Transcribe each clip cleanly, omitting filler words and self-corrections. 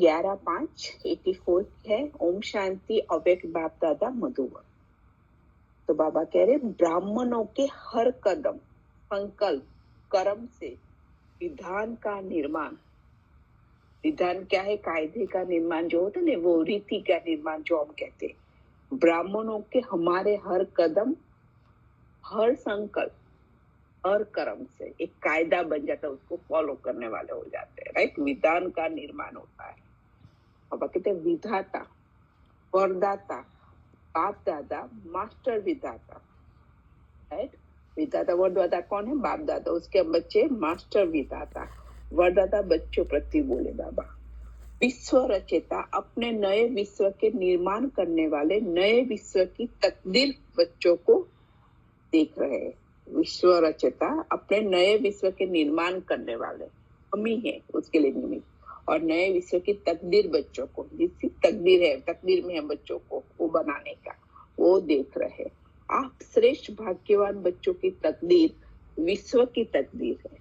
11/5/84 है। ओम शांति अव्यक्त बाप दादा मधुबन। तो बाबा कह रहे ब्राह्मणों के हर कदम संकल्प कर्म से विधान का निर्माण, विधान क्या है? कायदे का निर्माण जो होता है ना, वो रीति का निर्माण जो हम कहते हैं। ब्राह्मणों के हमारे हर कदम हर संकल्प हर कर्म से एक कायदा बन जाता है, उसको फॉलो करने वाले हो जाते हैं, राइट। विधान का निर्माण होता है। अब कहते हैं विधाता, वरदाता, बाप दादा, मास्टर विधाता, राइट। विधाता वरदाता कौन है? बाप दादा, उसके बच्चे मास्टर विधाता। वरदाता बच्चों प्रति बोले बाबा। विश्व रचेता, अपने नए विश्व के निर्माण करने वाले, नए विश्व की तकदीर बच्चों को देख रहे हैं। विश्व रचेता, अपने नए विश्व के निर्माण करने वाले हम ही है, उसके लिए निमित्त, और नए विश्व की तकदीर बच्चों को, जिसकी तकदीर है, तकदीर में है बच्चों को वो बनाने का, वो देख रहे। आप श्रेष्ठ भाग्यवान बच्चों की तकदीर विश्व की तकदीर है,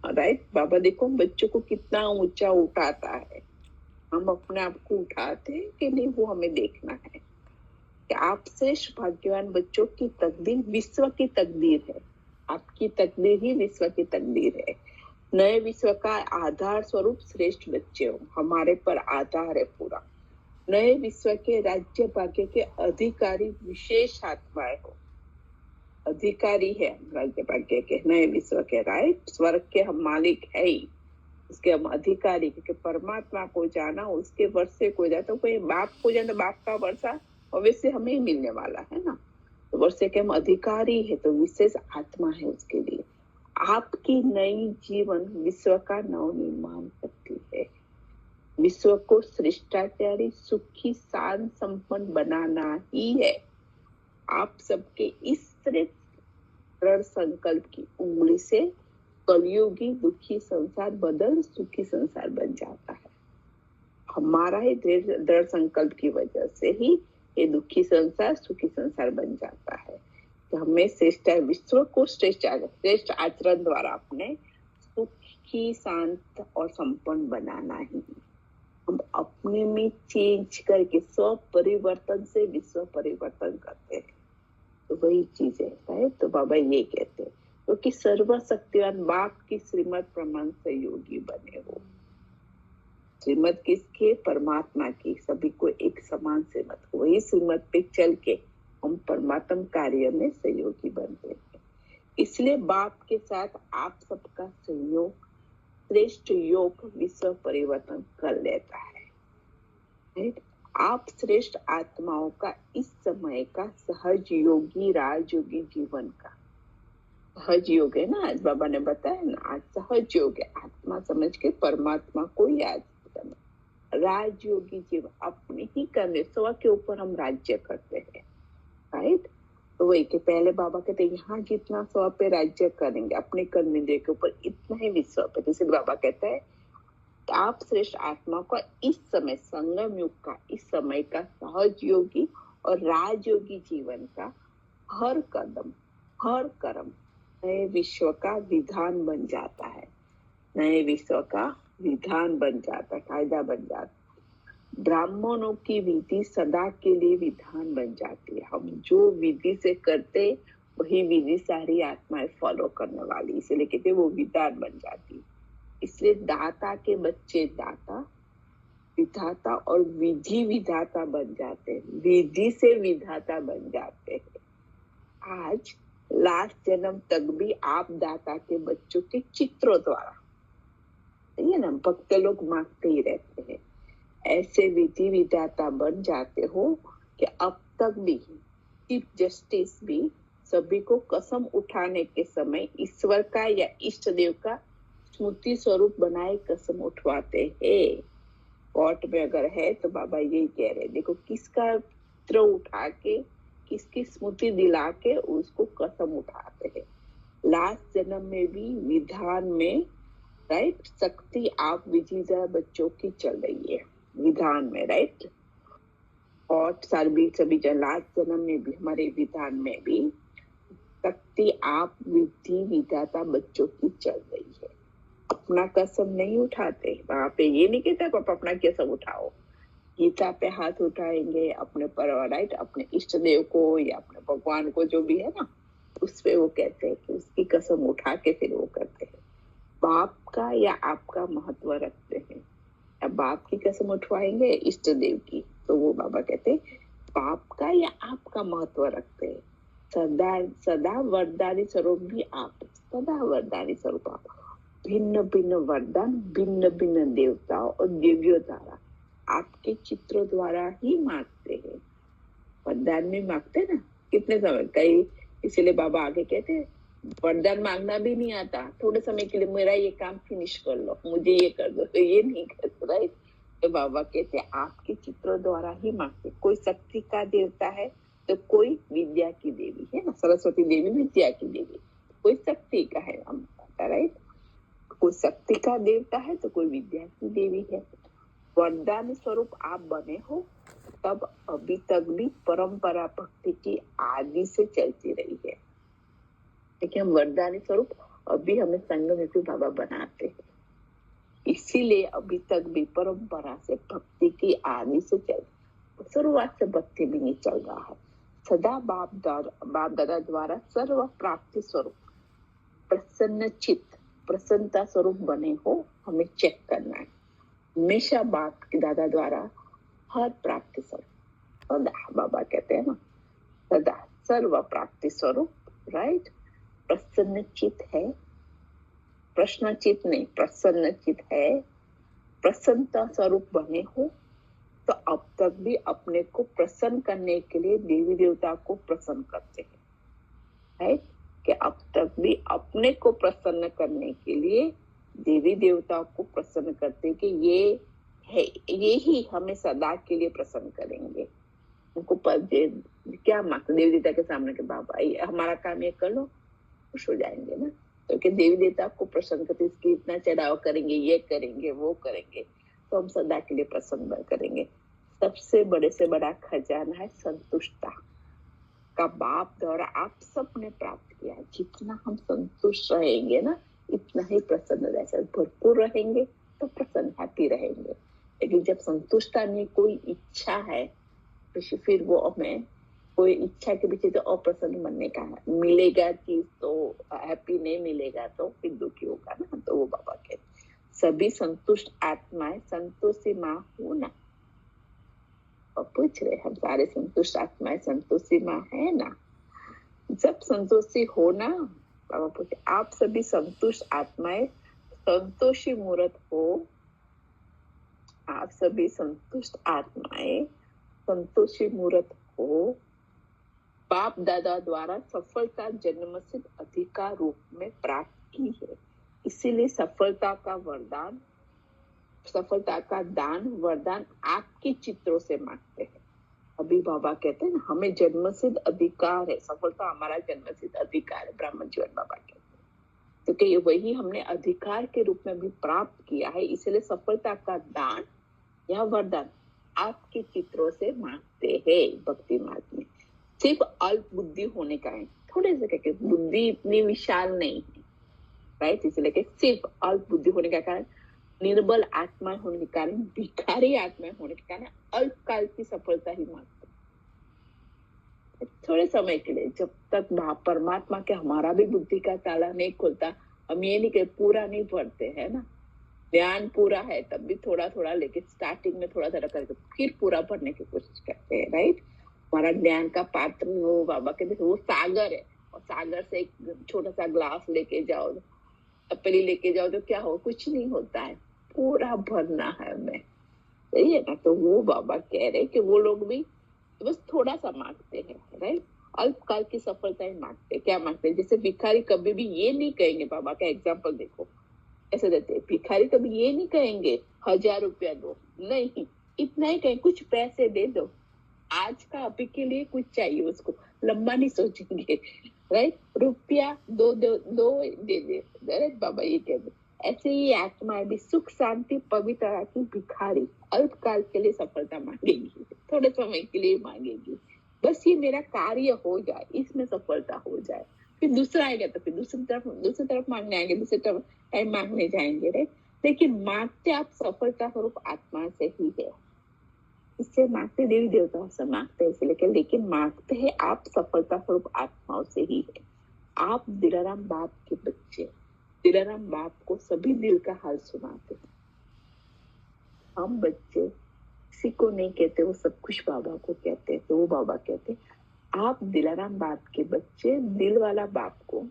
राइट। बाबा देखो बच्चों को कितना ऊंचा उठाता है। हम अपने आप को उठाते हैं कि नहीं, वो हमें देखना है कि आप श्रेष्ठ भाग्यवान बच्चों की तकदीर विश्व की तकदीर है। आपकी तकदीर ही विश्व की तकदीर है। नए विश्व का आधार स्वरूप श्रेष्ठ बच्चे हो, हमारे पर आधार है पूरा। नए विश्व के राज्य भाग्य के अधिकारी विशेष आत्माएं हो, अधिकारी है राज्य भाग्य के, नए विश्व के, राइट। स्वर्ग के हम मालिक है ही, उसके हम अधिकारी, क्योंकि परमात्मा को जाना, उसके वर्षे को जाना। तो कोई बाप को जाना, बाप का वर्षा अवश्य हमें ही मिलने वाला है ना। तो वर्षे के हम अधिकारी है, तो विशेष आत्मा है उसके लिए। आपकी नई जीवन विश्व का नव निर्माण करती है। विश्व को श्रेष्ठाचारी, सुखी, शांत, संपन्न बनाना ही है। आप सबके इस दृढ़ संकल्प की उंगली से कलयुगी दुखी संसार बदल सुखी संसार बन जाता है। हमारा ही दृढ़ संकल्प की वजह से ही ये दुखी संसार सुखी संसार बन जाता है। तो हमें श्रेष्ठ विश्व को श्रेष्ठ आचरण द्वारा अपने सुखी, शांत और संपन्न बनाना ही। हम अपने में चेंज करके स्व परिवर्तन से विश्व परिवर्तन करते हैं, तो वही चीज है। तो बाबा ये कहते हैं, क्योंकि सर्वशक्तिवान बाप की श्रीमत प्रमाण से योगी बने हो। श्रीमत किसके? परमात्मा की। सभी को एक समान श्रीमत, वही श्रीमत पे चल के हम परमात्म कार्य में सहयोगी बनते हैं। इसलिए बाप के साथ आप सबका सहयोग श्रेष्ठ योग विश्व परिवर्तन कर लेता है। आप श्रेष्ठ आत्माओं का इस समय का सहज योगी, राजयोगी जीवन का सहज योग है ना। आज बाबा ने बताया ना, आज सहज योग है, आत्मा समझ के परमात्मा को याद करना। राजयोगी जीवन अपने ही करने, स्व के ऊपर हम राज्य करते हैं, राइट। तो वही के पहले बाबा कहते यहाँ जितना स्व पे राज्य करेंगे, अपने कर्म इंद्रिय के ऊपर, इतना ही विश्व पे। जैसे बाबा कहता है आप श्रेष्ठ आत्मा का इस समय, संगम युग का इस समय का सहज योगी और राजयोगी जीवन का हर कदम हर कर्म नए विश्व का विधान बन जाता है। नए विश्व का विधान बन जाता, कायदा बन जाता। ब्राह्मणों की विधि सदा के लिए विधान बन जाती है। हम जो विधि से करते वही विधि सारी आत्माएं फॉलो करने वाली, इसलिए कहते वो विधान बन जाती। इसलिए दाता के बच्चे दाता, विधाता और विधि विधाता बन जाते हैं, विधि से विधाता बन जाते हैं। आज लास्ट जन्म तक भी आप दाता के बच्चों के चित्रों द्वारा, ये ना भक्त लोग मांगते ही रहते हैं, ऐसे विधि विधाता बन जाते हो कि अब तक भी चीफ जस्टिस भी सभी को कसम उठाने के समय ईश्वर का या इष्ट देव का स्मृति स्वरूप बनाए कसम उठवाते हैं। कोर्ट में अगर है तो बाबा यही कह रहे, देखो किसका चित्र उठा के, किसकी स्मृति दिला के उसको कसम उठाते हैं। लास्ट जन्म में भी विधान में, राइट, शक्ति आप विजिता बच्चों की चल रही है विधान में, राइट। और सभी लास्ट जन्म में भी हमारे विधान में भी शक्ति आप विधि विधाता बच्चों की चल रही है। अपना कसम नहीं उठाते, वहां पे ये नहीं कहता आप अपना कसम उठाओ। गीता पे हाथ उठाएंगे अपने पर, राइट, अपने इष्ट देव को या अपने भगवान को जो भी है ना, उस पे वो कहते हैं कि उसकी कसम उठा के फिर वो करते हैं। बाप का या आपका महत्व रखते हैं। अब बाप की कसम उठवाएंगे इष्ट देव की, तो वो बाबा कहते हैं बाप का या आपका महत्व रखते हैं। सदा सदा वरदानी स्वरूप भी आप, सदा वरदानी स्वरूप आप। भिन्न भिन्न वरदान, भिन्न भिन्न देवताओं और देवियों द्वारा आपके चित्रों द्वारा ही मांगते हैं। वरदान में मांगते ना कितने समय, कई इसीलिए बाबा आगे कहते हैं वरदान मांगना भी नहीं आता, थोड़े समय के लिए मेरा ये काम फिनिश कर लो, मुझे ये कर दो, तो ये नहीं करते, राइट। तो बाबा कहते हैं आपके चित्रों द्वारा ही मांगते। कोई शक्ति का देवता है तो कोई विद्या की देवी है ना, सरस्वती देवी विद्या की देवी, कोई शक्ति का है, राइट। कोई शक्ति का देवता है तो कोई विद्या की देवी है। वरदान स्वरूप आप बने हो तब अभी तक भी परंपरा भक्ति की आदि से चलती रही है। देखिए हम वरदानी स्वरूप अभी हमें संग में भी बाबा बनाते हैं, इसीलिए अभी तक भी परंपरा से भक्ति की आदि से चल, शुरुआत से भक्ति भी नहीं चल रहा है। सदा बाप दादा द्वारा सर्व प्राप्ति स्वरूप प्रसन्न चित्त, प्रसन्नता स्वरूप बने हो, हमें चेक करना है। हमेशा बाप के दादा द्वारा हर प्राप्ति स्वरूप, सदा बाबा कहते हैं ना, सदा सर्व प्राप्ति स्वरूप, राइट। प्रसन्न चित है, प्रश्न चित नहीं, प्रसन्न चित है, प्रसन्नता स्वरूप बने हो, तो अब तक भी अपने को प्रसन्न करने के लिए देवी देवता को प्रसन्न करते हैं, राइट। कि अब तक भी अपने को प्रसन्न करने के लिए देवी देवता को प्रसन्न करते कि ये है, ये ही हमें सदा के लिए प्रसन्न करेंगे। उनको क्या मांगते देवी देवता के सामने के बाबा हमारा काम ये कर लो, खुश हो जाएंगे ना। तो कि देवी देवता को प्रसन्न करते, इसकी इतना चढ़ाव करेंगे, ये करेंगे, वो करेंगे, तो हम सदा के लिए प्रसन्न करेंगे। सबसे बड़े से बड़ा खजाना है संतुष्टता का बाप द्वारा आप सबने प्राप्त किया है। जितना हम संतुष्ट रहेंगे ना, इतना ही प्रसन्न रह, भरपूर रहेंगे तो प्रसन्न हैप्पी रहेंगे। लेकिन जब संतुष्टता में कोई इच्छा है तो फिर वो हमें कोई इच्छा के पीछे तो अप्रसन्न बनने का है, मिलेगा चीज तो हैप्पी, नहीं मिलेगा तो फिर दुखी होगा ना। तो वो बाबा कहते सभी संतुष्ट आत्माएं संतोषी माँ हो ना। और पूछ रहे हम सारे संतुष्ट आत्माएं संतोषी माँ है ना। जब संतोषी हो ना, बाबा पूछे आप सभी संतुष्ट आत्माएं संतोषी मूर्त हो, आप सभी संतुष्ट आत्माएं संतोषी मूर्त हो, बाप दादा द्वारा सफलता जन्मसिद्ध अधिकार रूप में प्राप्त की है। इसीलिए सफलता का वरदान, सफलता का दान वरदान आपके चित्रों से मांगते हैं। अभी बाबा कहते हैं ना हमें जन्मसिद्ध अधिकार है, सफलता हमारा जन्मसिद्ध अधिकार है, ब्राह्मण जीवन बाबा कहते हैं। तो कि वही हमने अधिकार के रूप में भी प्राप्त किया है, इसलिए सफलता का दान या वरदान आपके चित्रों से मांगते हैं। भक्ति मार्ग में सिर्फ अल्प बुद्धि होने का है, थोड़े से कहते बुद्धि इतनी विशाल नहीं है, राइट। इसलिए सिर्फ अल्प बुद्धि होने का कारण, निर्बल आत्मा होने के कारण, भिखारी आत्मा होने के कारण अल्पकाल की सफलता ही मांगते, थोड़े समय के लिए। जब तक परमात्मा के हमारा भी बुद्धि का ताला नहीं खुलता, हम ये नहीं कि पूरा नहीं पढ़ते है ना, ज्ञान पूरा है तब भी थोड़ा थोड़ा लेके स्टार्टिंग में थोड़ा थोड़ा करके फिर पूरा पढ़ने की कोशिश करते हैं, राइट। हमारा ज्ञान का पात्र वो बाबा के वो सागर है, और सागर से एक छोटा सा ग्लास लेके जाओ, तपेली लेके जाओ तो क्या हो, कुछ नहीं होता है, पूरा भरना है हमें, सही है ना। तो वो बाबा कह रहे कि वो लोग भी बस थोड़ा सा मांगते हैं, राइट। अल्पकाल की सफलता ही मांगते, क्या मांगते हैं। जैसे भिखारी कभी भी ये नहीं कहेंगे, बाबा का एग्जाम्पल देखो ऐसे देते, भिखारी कभी ये नहीं कहेंगे 1000 रुपया दो, नहीं, इतना ही कहें कुछ पैसे दे दो, आज का अभी के लिए कुछ चाहिए उसको, लंबा नहीं सोचेंगे, राइट। रुपया दो दे दे, राइट। बाबा ये कहते ऐसे ही आत्माएं भी सुख शांति पवित्रता की भिखारी अल्पकाल के लिए सफलता मांगेगी, थोड़े समय के लिए मांगेगी, बस ये मेरा कार्य हो जाए, इसमें सफलता हो जाए, फिर दूसरा आएगा तो फिर दूसरी तरफ मांगने आएंगे, दूसरी तरफ टाइम मांगने जाएंगे, राइट। लेकिन मांगते आप सफलता स्वरूप आत्मा से ही है। इससे मांगते देवी देवताओं से मांगते हैं इसलिए, लेकिन मांगते हैं आप सफलता स्वरूप आत्माओं से ही है। आप दिलाराम बाप के बच्चे, दिलाराम बाप को सभी दिल का हाल सुनाते हैं। हम बच्चे किसी को नहीं कहते, वो सब कुछ बाबा को कहते हैं। तो वो बाबा कहते हैं आप दिलाराम बाप के बच्चे, दिल वाला बाप को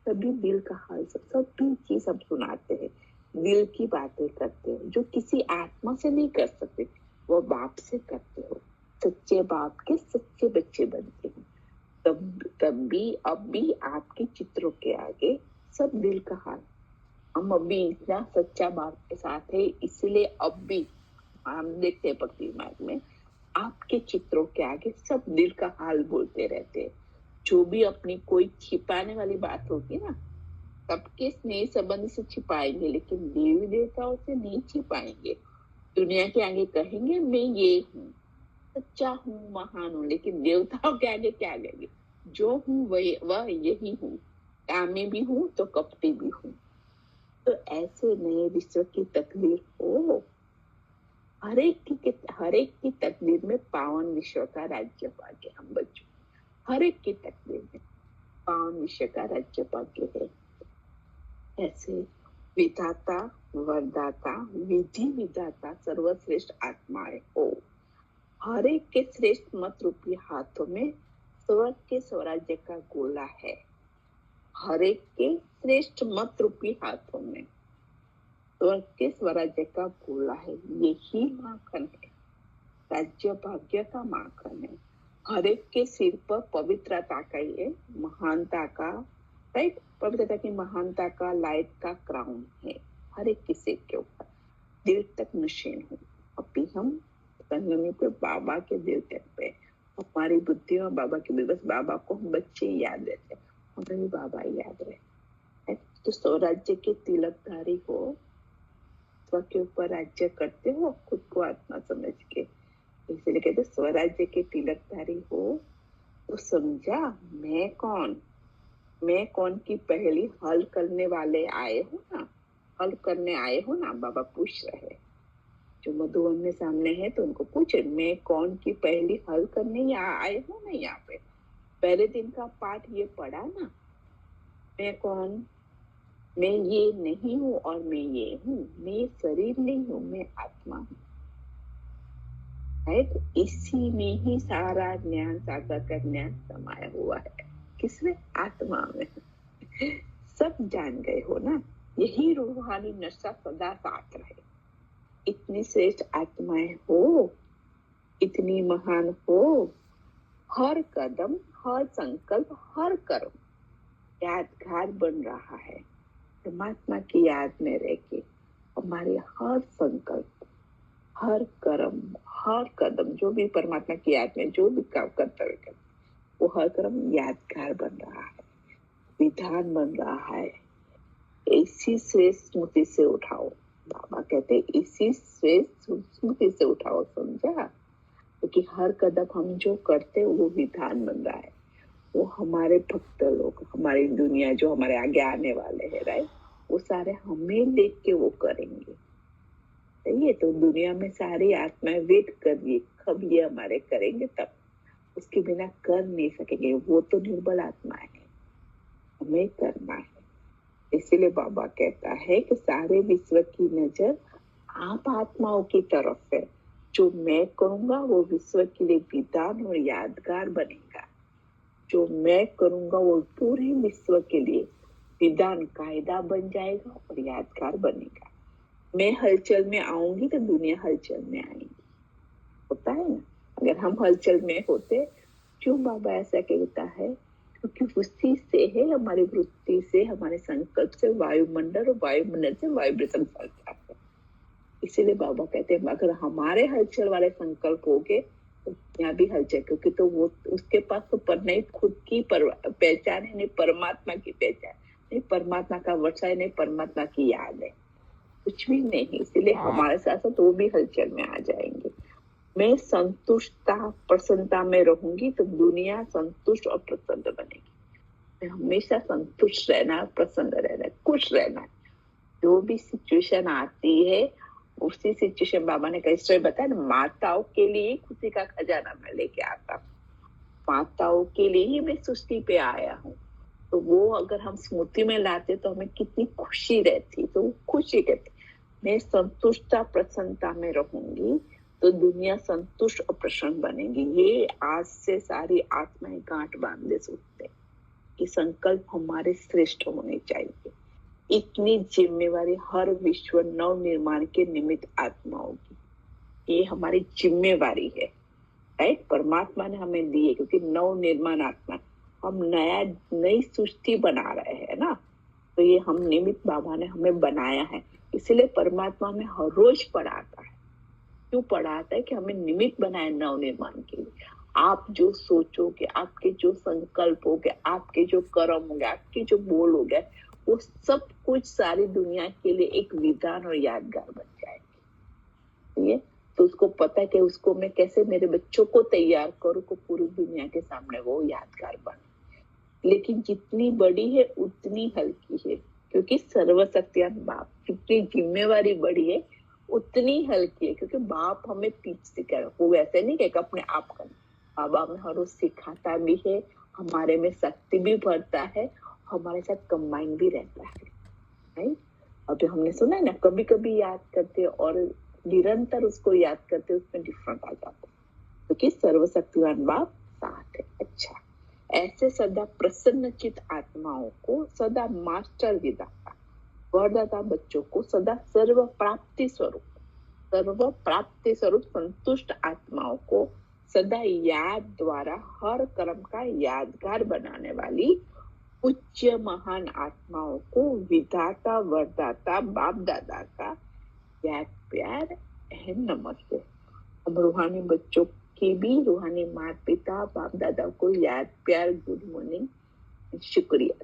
सभी दिल का हाल सभी चीज हम सुनाते हैं, दिल की बातें करते हैं, जो किसी आत्मा से नहीं कर सकते, वो बाप से करते हो। सच्चे बाप के सच्चे बच्चे बनते हैं। तब भी अब भी आपके चित्रों के आगे सब दिल का हाल। हम अभी इतना सच्चा बाप के साथ है, इसलिए अब भी हम देखते हैं भक्ति मार्ग में आपके चित्रों के आगे सब दिल का हाल बोलते रहते हैं। जो भी अपनी कोई छिपाने वाली बात होगी ना, सबके स्नेह संबंध से छिपाएंगे, लेकिन देवी देवताओं से नहीं छिपाएंगे। दुनिया के आगे कहेंगे मैं ये हूँ, सच्चा हूँ, महान हूँ, लेकिन देवताओं के आगे क्या कहेंगे? जो हूँ वह यही हूँ, कामी भी हूँ तो कपटी भी हूँ। तो ऐसे नए विश्व की तकदीर हो। हर एक की तकदीर में पावन विश्व का राज्य भाग्य हम बच्चों, हर एक की तकदीर में पावन विश्व का राज्य भाग्य है। ऐसे विधाता, वरदाता, विधि विधाता, सर्वश्रेष्ठ आत्माएं हो। हर एक के श्रेष्ठ मत रूपी हाथों में स्वर्ग के स्वराज्य का गोला है। हर एक के श्रेष्ठ मत रूपी हाथों में स्वर्ग के स्वराज्य का गोला है। यही माखन है, राज्य भाग्य का माखन है। हर एक के सिर पर पवित्रता का, ये महानता का, राइट, पवित्रता की महानता का लाइट का क्राउन है हर एक के सिर के ऊपर। दिल तक नशीन हो। अभी हम संगमी पे बाबा के दिल तक पे, हमारी बुद्धि और बाबा के भी, बस बाबा को हम बच्चे याद रहते, हमें भी बाबा याद रहे। तो स्वराज्य के तिलकधारी हो, स्व के ऊपर राज्य करते हो खुद को आत्मा समझ के, इसलिए कहते स्वराज्य के तिलकधारी हो। तो समझा मैं कौन की पहली हल करने वाले आए हो ना, हल करने आए हो ना, बाबा पूछ रहे। जो मधुवन में सामने है तो उनको पूछे मैं कौन की पहली हल करने यहाँ आए हो ना। यहाँ पे पहले दिन का पाठ ये पढ़ा ना, मैं कौन, मैं ये नहीं हूँ और मैं ये हूँ, मैं शरीर नहीं हूँ, मैं आत्मा हूँ, राइट। इसी में ही सारा ज्ञान, सागर का ज्ञान समाया हुआ है। किसमें? आत्मा में। सब जान गए हो ना। यही रूहानी नशा सदा साथ रहे। इतनी श्रेष्ठ आत्माएं हो, इतनी महान हो, हर कदम, हर संकल्प, हर कर्म यादगार बन रहा है। परमात्मा की याद में रह के हमारे हर संकल्प, हर कर्म, हर कदम, जो भी परमात्मा की याद में जो भी काम कर्तव्य करते, वो हर कर्म यादगार बन रहा है, विधान बन रहा है। इसी श्रेष्ठ स्मृति से उठाओ। बाबा कहते इसी श्रेष्ठ स्मृति से उठाओ, समझा? क्योंकि हर कदम हम जो करते वो विधान बन रहा है। वो हमारे भक्त लोग, हमारी दुनिया जो हमारे आगे आने वाले हैं, राइट, वो सारे हमें देख के वो करेंगे। सही है। तो दुनिया में सारी आत्माएं वेट कर रही है कब ये हमारे करेंगे, तब उसके बिना कर नहीं सकेंगे। वो तो निर्बल आत्मा है, हमें करना है। इसीलिए बाबा कहता है कि सारे विश्व की नजर आप आत्माओं की तरफ है। जो मैं करूंगा वो विश्व के लिए विधान और यादगार बनेगा। जो मैं करूंगा वो पूरे विश्व के लिए विधान, कायदा बन जाएगा और यादगार बनेगा। मैं हलचल में आऊंगी तो दुनिया हलचल में आएगी। होता है ना। अगर हम हलचल में होते, क्यों बाबा ऐसा कहता है? क्योंकि उसी से है, हमारी वृत्ति से, हमारे संकल्प से वायुमंडल, और वायुमंडल से वाइब्रेशन फैलता है। इसीलिए बाबा कहते हैं अगर हमारे हलचल वाले संकल्प हो गए तो यहाँ भी हलचल, क्योंकि तो वो उसके पास तो नहीं खुद की पहचान है, नहीं परमात्मा की पहचान, नहीं परमात्मा का वर्षा है, नहीं परमात्मा की याद है, कुछ भी नहीं। इसीलिए हमारे साथ साथ वो भी हलचल में आ जाएंगे। मैं संतुष्टता, प्रसन्नता में रहूंगी तो दुनिया संतुष्ट और प्रसन्न बनेगी। हमेशा संतुष्ट रहना है, प्रसन्न रहना है, खुश रहना है। जो भी सिचुएशन आती है उसी सिचुएशन, बाबा ने कई स्टोरी बताया ना, माताओं के लिए खुशी का खजाना मैं लेके आता हूँ, माताओं के लिए ही मैं सृष्टि पे आया हूँ। तो वो अगर हम स्मृति में लाते तो हमें कितनी खुशी रहती। तो खुशी कहते मैं संतुष्टता प्रसन्नता में रहूंगी तो दुनिया संतुष्ट और प्रसन्न बनेगी। ये आज से सारी आत्माएं गांठ बांधे सोचते कि संकल्प हमारे श्रेष्ठ होने चाहिए। इतनी जिम्मेवारी हर विश्व नव निर्माण के निमित्त आत्माओं की, ये हमारी जिम्मेवारी है, राइट। परमात्मा ने हमें दी है क्योंकि नव निर्माण आत्मा, हम नई सृष्टि बना रहे हैं ना, तो ये हम निमित्त बाबा ने हमें बनाया है। इसलिए परमात्मा हमें हर रोज पढ़ाता है। क्यों पढ़ाता है? कि हमें निमित्त बनाए नव निर्माण के लिए। आप जो सोचोगे, आपके जो संकल्प हो गए, आपके जो कर्म हो गए, आपके जो बोल हो गए, वो सब कुछ सारी दुनिया के लिए एक विधान और यादगार बन जाएगी। तो उसको पता है कि उसको मैं कैसे मेरे बच्चों को तैयार करूं को पूरी दुनिया के सामने वो यादगार बने। लेकिन जितनी बड़ी है उतनी हल्की है, क्योंकि सर्वशक्तिमान बाप, जितनी जिम्मेवारी बड़ी है उतनी हल्की है, क्योंकि बाप हमें टीच सिखा, वो वैसे नहीं कि अपने आप करना। बाबा हमें हर रोज सिखाता भी है, हमारे में शक्ति भी भरता है, हमारे साथ कंबाइन भी रहता है, राइट। अभी हमने सुना है ना, कभी कभी याद करते और निरंतर उसको याद करते, उसमें डिफरेंट आ जाता है, क्योंकि सर्वशक्तिमान बाप साथ है। अच्छा, ऐसे सदा प्रसन्नचित आत्माओं को सदा मास्टर विधाता वरदाता बच्चों को सदा सर्व प्राप्ति स्वरूप संतुष्ट आत्माओं को सदा याद द्वारा हर कर्म का यादगार बनाने वाली उच्च महान आत्माओं को विधाता वरदाता बाप दादा का याद प्यार है, नमस्ते। अब रूहानी बच्चों की भी रूहानी माता पिता बाप दादा को याद प्यार गुड मॉर्निंग, शुक्रिया।